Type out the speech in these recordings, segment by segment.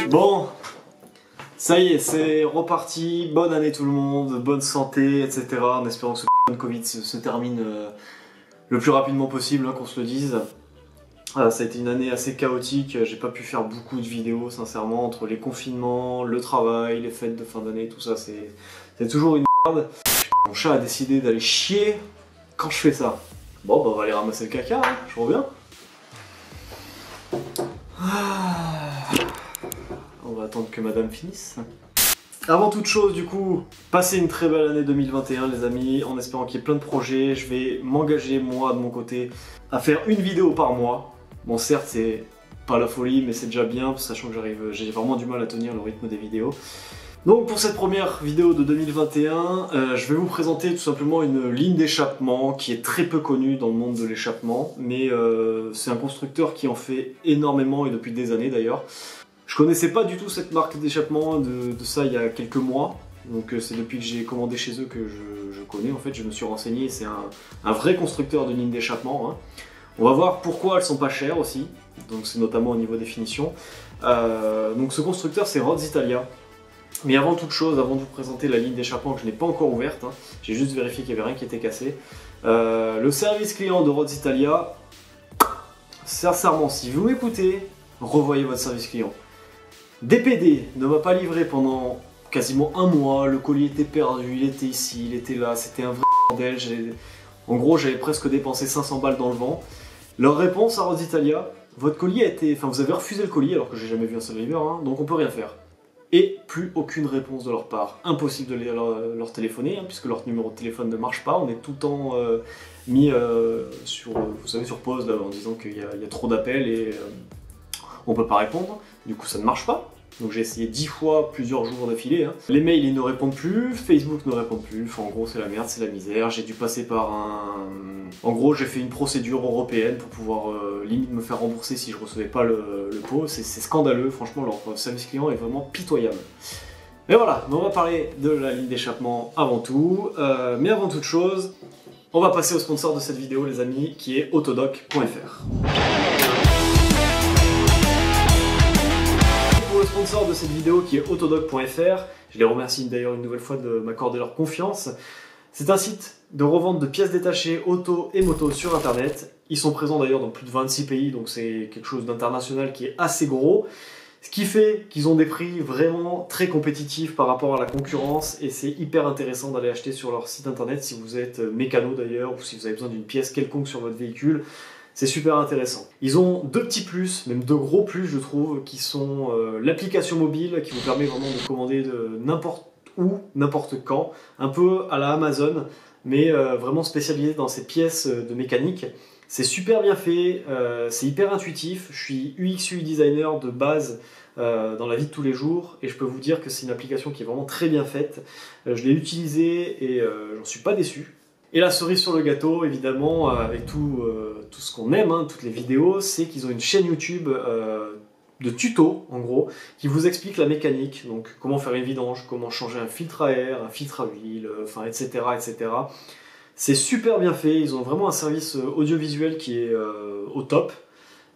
Bon, ça y est, c'est reparti. Bonne année tout le monde, bonne santé, etc. En espérant que ce Covid se termine le plus rapidement possible, hein, qu'on se le dise. Ça a été une année assez chaotique, j'ai pas pu faire beaucoup de vidéos sincèrement, entre les confinements, le travail, les fêtes de fin d'année, tout ça, c'est toujours une merde. Mon chat a décidé d'aller chier quand je fais ça. Bon bah on va aller ramasser le caca, hein, je reviens. On va attendre que madame finisse. Avant toute chose du coup, passez une très belle année 2021 les amis, en espérant qu'il y ait plein de projets. Je vais m'engager moi de mon côté à faire une vidéo par mois. Bon certes c'est pas la folie mais c'est déjà bien, sachant que j'ai vraiment du mal à tenir le rythme des vidéos. Donc pour cette première vidéo de 2021, je vais vous présenter tout simplement une ligne d'échappement qui est très peu connue dans le monde de l'échappement, mais c'est un constructeur qui en fait énormément et depuis des années d'ailleurs. Je connaissais pas du tout cette marque d'échappement de ça il y a quelques mois, donc c'est depuis que j'ai commandé chez eux que je connais en fait, je me suis renseigné, c'est un vrai constructeur de ligne d'échappement. Hein. On va voir pourquoi elles sont pas chères aussi, donc c'est notamment au niveau des finitions. Donc ce constructeur c'est Rods Italia. Mais avant toute chose, avant de vous présenter la ligne d'échappement que je n'ai pas encore ouverte, hein, j'ai juste vérifié qu'il n'y avait rien qui était cassé. Le service client de Rods Italia, sincèrement, si vous m'écoutez, revoyez votre service client. DPD ne m'a pas livré pendant quasiment un mois, le colis était perdu, il était ici, il était là, c'était un vrai bordel. En gros, j'avais presque dépensé 500 balles dans le vent. Leur réponse à Rods Italia, votre colis a été... Enfin, vous avez refusé le colis alors que j'ai jamais vu un seul livreur, hein, donc on peut rien faire. Et plus aucune réponse de leur part. Impossible de leur téléphoner, hein, puisque leur numéro de téléphone ne marche pas. On est tout le temps mis sur, vous savez, sur pause là, en disant qu'il y a trop d'appels et on ne peut pas répondre. Du coup, ça ne marche pas. Donc j'ai essayé 10 fois, plusieurs jours d'affilée. Hein. Les mails, ils ne répondent plus. Facebook ne répond plus. Enfin, en gros, c'est la merde, c'est la misère. J'ai dû passer par un... En gros, j'ai fait une procédure européenne pour pouvoir limite me faire rembourser si je recevais pas le pot. C'est scandaleux, franchement, leur service client est vraiment pitoyable. Mais voilà, on va parler de la ligne d'échappement avant tout. Mais avant toute chose, on va passer au sponsor de cette vidéo, les amis, qui est autodoc.fr. Le sponsor de cette vidéo qui est autodoc.fr, je les remercie d'ailleurs une nouvelle fois de m'accorder leur confiance. C'est un site de revente de pièces détachées auto et moto sur internet. Ils sont présents d'ailleurs dans plus de 26 pays, donc c'est quelque chose d'international qui est assez gros. Ce qui fait qu'ils ont des prix vraiment très compétitifs par rapport à la concurrence et c'est hyper intéressant d'aller acheter sur leur site internet si vous êtes mécano d'ailleurs ou si vous avez besoin d'une pièce quelconque sur votre véhicule. C'est super intéressant. Ils ont deux petits plus, même deux gros plus je trouve, qui sont l'application mobile qui vous permet vraiment de commander de n'importe où, n'importe quand, un peu à la Amazon, mais vraiment spécialisé dans ces pièces de mécanique. C'est super bien fait, c'est hyper intuitif. Je suis UX/UI designer de base dans la vie de tous les jours et je peux vous dire que c'est une application qui est vraiment très bien faite. Je l'ai utilisée et j'en suis pas déçu. Et la cerise sur le gâteau, évidemment, avec tout ce qu'on aime, hein, toutes les vidéos, c'est qu'ils ont une chaîne YouTube de tutos, en gros, qui vous explique la mécanique, donc comment faire une vidange, comment changer un filtre à air, un filtre à huile, enfin, etc., etc. C'est super bien fait, ils ont vraiment un service audiovisuel qui est au top,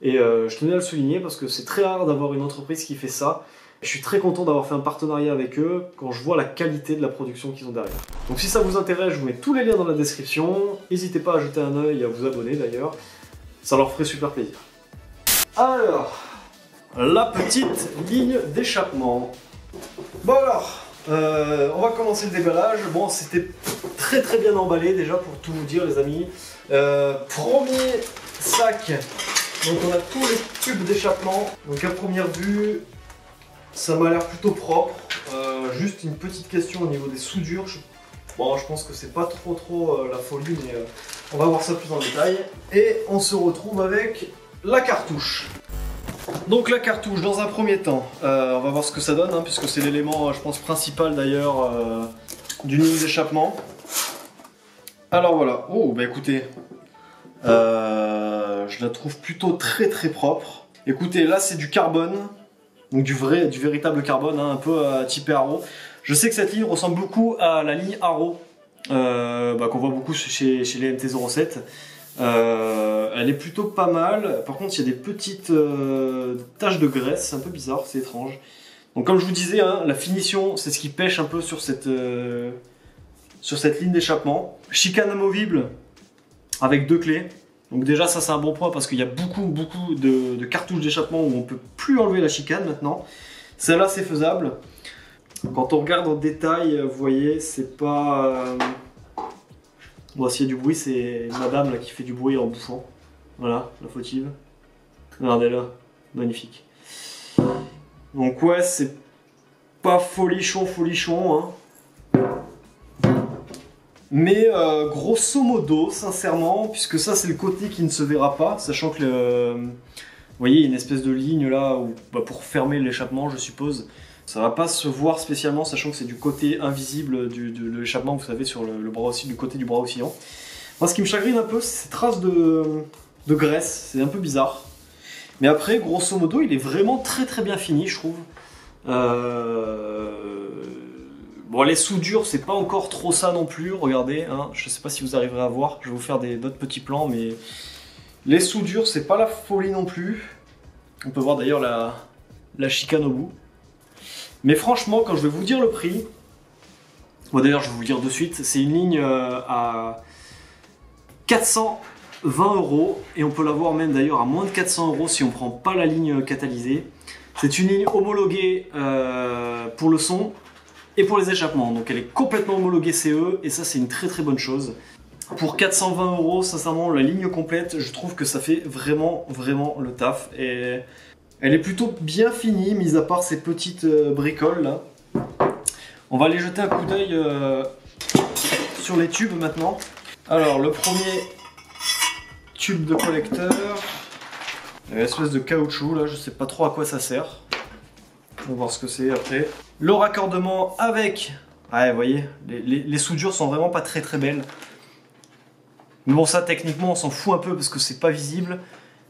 et je tenais à le souligner parce que c'est très rare d'avoir une entreprise qui fait ça. Je suis très content d'avoir fait un partenariat avec eux quand je vois la qualité de la production qu'ils ont derrière. Donc si ça vous intéresse, je vous mets tous les liens dans la description. N'hésitez pas à jeter un œil et à vous abonner d'ailleurs. Ça leur ferait super plaisir. Alors, la petite ligne d'échappement. Bon alors, on va commencer le déballage. Bon, c'était très bien emballé déjà pour tout vous dire les amis. Premier sac. Donc on a tous les tubes d'échappement. Donc à première vue, ça m'a l'air plutôt propre. Juste une petite question au niveau des soudures. Bon, je pense que c'est pas trop la folie, mais on va voir ça plus en détail. Et on se retrouve avec la cartouche. Donc la cartouche, dans un premier temps, on va voir ce que ça donne, hein, puisque c'est l'élément, je pense, principal d'ailleurs d'une ligne d'échappement. Alors voilà. Oh, bah écoutez, je la trouve plutôt très propre. Écoutez, là c'est du carbone. Donc du véritable carbone, hein, un peu typé Arrow. Je sais que cette ligne ressemble beaucoup à la ligne Arrow qu'on voit beaucoup chez les MT-07. Elle est plutôt pas mal. Par contre, il y a des petites taches de graisse, c'est un peu bizarre, c'est étrange. Donc comme je vous disais, hein, la finition, c'est ce qui pêche un peu sur cette ligne d'échappement. Chicane amovible avec 2 clés. Donc déjà ça c'est un bon point parce qu'il y a beaucoup de cartouches d'échappement où on peut plus enlever la chicane maintenant. Celle-là c'est faisable. Quand on regarde en détail, vous voyez, c'est pas... Bon, s'il y a du bruit, c'est madame là qui fait du bruit en bouffant. Voilà, la fautive. Regardez là, magnifique. Donc ouais, c'est pas folichon, hein. Mais grosso modo, sincèrement, puisque ça c'est le côté qui ne se verra pas, sachant que vous voyez, il y a une espèce de ligne là où, pour fermer l'échappement, je suppose. Ça va pas se voir spécialement, sachant que c'est du côté invisible de l'échappement, vous savez, sur le bras aussi, du côté du bras oscillant. Moi, ce qui me chagrine un peu, c'est ces traces de graisse, c'est un peu bizarre. Mais après, grosso modo, il est vraiment très bien fini, je trouve. Bon, les soudures, c'est pas encore trop ça non plus, regardez, hein. Je sais pas si vous arriverez à voir, je vais vous faire d'autres petits plans, mais les soudures, c'est pas la folie non plus. On peut voir d'ailleurs la chicane au bout. Mais franchement, quand je vais vous dire le prix, bon d'ailleurs je vais vous le dire de suite, c'est une ligne à 420 € et on peut l'avoir même d'ailleurs à moins de 400 € si on prend pas la ligne catalysée. C'est une ligne homologuée pour le son et pour les échappements, donc elle est complètement homologuée CE et ça c'est une très bonne chose. Pour 420 €, sincèrement, la ligne complète, je trouve que ça fait vraiment le taf et elle est plutôt bien finie, mis à part ces petites bricoles là. On va aller jeter un coup d'œil sur les tubes maintenant. Alors le premier tube de collecteur, une espèce de caoutchouc là, je sais pas trop à quoi ça sert. On va voir ce que c'est après. Le raccordement avec... Ouais, vous voyez, les soudures sont vraiment pas très belles. Mais bon, ça techniquement on s'en fout un peu parce que c'est pas visible.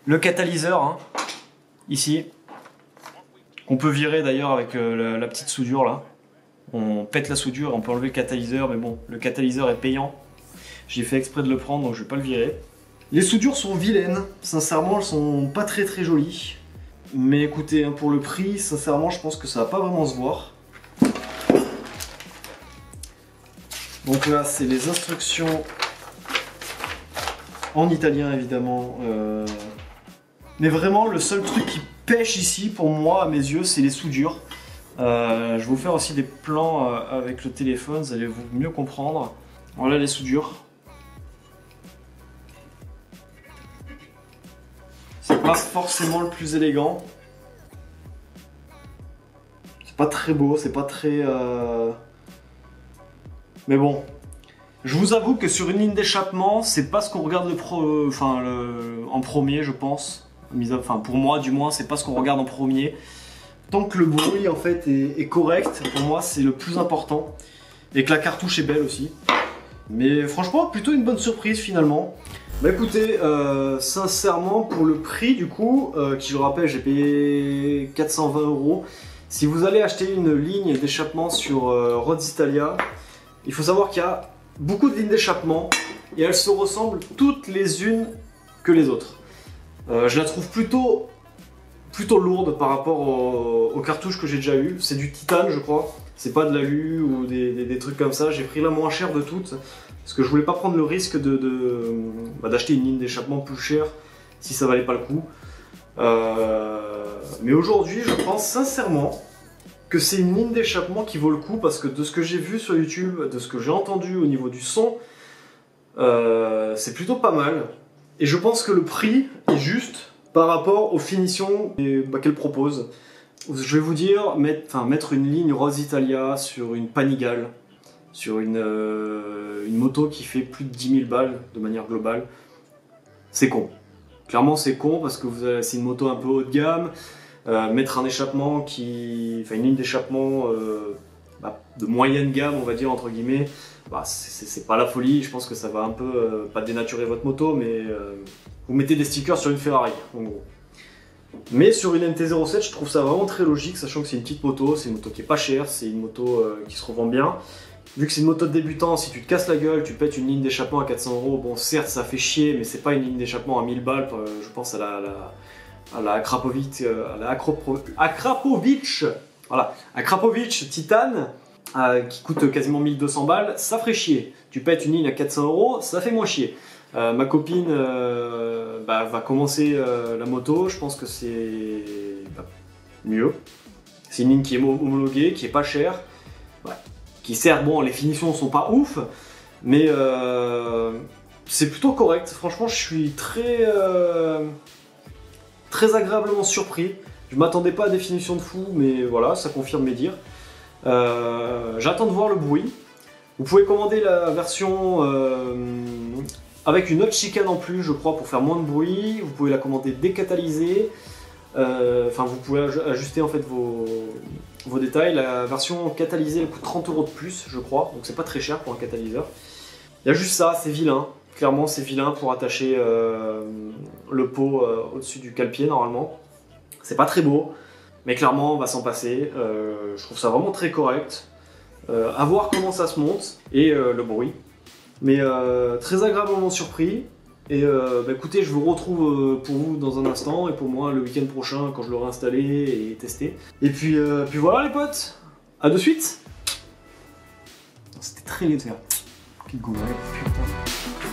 Le catalyseur, hein, ici. On peut virer d'ailleurs avec la petite soudure là. On pète la soudure, on peut enlever le catalyseur, mais bon, le catalyseur est payant. J'ai fait exprès de le prendre, donc je vais pas le virer. Les soudures sont vilaines, sincèrement, elles sont pas très jolies. Mais écoutez, hein, pour le prix, sincèrement, je pense que ça va pas vraiment se voir. Donc là, c'est les instructions en italien, évidemment. Mais vraiment, le seul truc qui pêche ici, pour moi, à mes yeux, c'est les soudures. Je vais vous faire aussi des plans avec le téléphone, vous allez mieux comprendre. Voilà les soudures. C'est pas forcément le plus élégant. C'est pas très beau, c'est pas très... Mais bon. Je vous avoue que sur une ligne d'échappement, c'est pas ce qu'on regarde en premier, je pense. Enfin, pour moi, du moins, c'est pas ce qu'on regarde en premier. Tant que le bruit en fait est correct, pour moi c'est le plus important. Et que la cartouche est belle aussi. Mais franchement, plutôt une bonne surprise finalement. Bah écoutez, sincèrement pour le prix du coup, qui je rappelle j'ai payé 420 €. Si vous allez acheter une ligne d'échappement sur Rods Italia, il faut savoir qu'il y a beaucoup de lignes d'échappement et elles se ressemblent toutes les unes que les autres. Je la trouve plutôt lourde par rapport aux cartouches que j'ai déjà eues. C'est du titane je crois, c'est pas de l'alu ou des trucs comme ça. J'ai pris la moins chère de toutes parce que je voulais pas prendre le risque d'acheter une ligne d'échappement plus chère si ça valait pas le coup. Mais aujourd'hui je pense sincèrement que c'est une ligne d'échappement qui vaut le coup parce que de ce que j'ai vu sur YouTube, de ce que j'ai entendu au niveau du son, c'est plutôt pas mal. Et je pense que le prix est juste par rapport aux finitions qu'elle propose. Je vais vous dire, mettre une ligne Rods Italia sur une Panigale, sur une moto qui fait plus de 10 000 balles de manière globale, c'est con. Clairement c'est con parce que c'est une moto un peu haut de gamme. Mettre un échappement une ligne d'échappement de moyenne gamme, on va dire entre guillemets, c'est pas la folie. Je pense que ça va un peu pas dénaturer votre moto, mais vous mettez des stickers sur une Ferrari en gros. Mais sur une MT-07, je trouve ça vraiment très logique, sachant que c'est une petite moto, c'est une moto qui est pas chère, c'est une moto qui se revend bien. Vu que c'est une moto de débutant, si tu te casses la gueule, tu pètes une ligne d'échappement à 400 €, bon certes ça fait chier, mais c'est pas une ligne d'échappement à 1000 balles, je pense à la Akrapovic, voilà, Akrapovic Titane, qui coûte quasiment 1200 balles, ça ferait chier. Tu pètes une ligne à 400 €, ça fait moins chier. Ma copine va commencer la moto, je pense que c'est mieux. C'est une ligne qui est homologuée, qui est pas chère, ouais. Qui certes, bon, les finitions sont pas ouf, mais c'est plutôt correct. Franchement, je suis très agréablement surpris. Je m'attendais pas à des finitions de fou, mais voilà, ça confirme mes dires. J'attends de voir le bruit. Vous pouvez commander la version avec une autre chicane en plus, je crois, pour faire moins de bruit. Vous pouvez la commander décatalysée. Enfin, vous pouvez ajuster en fait vos détails. La version catalysée elle coûte 30 € de plus, je crois, donc c'est pas très cher pour un catalyseur. Il y a juste ça, c'est vilain. Clairement, c'est vilain pour attacher le pot au-dessus du cale-pied normalement. C'est pas très beau, mais clairement, on va s'en passer. Je trouve ça vraiment très correct. À voir comment ça se monte et le bruit. Mais très agréablement surpris. Et écoutez, je vous retrouve pour vous dans un instant et pour moi le week-end prochain quand je l'aurai installé et testé. Et puis voilà les potes, à de suite. C'était très léger. Quel goût, putain.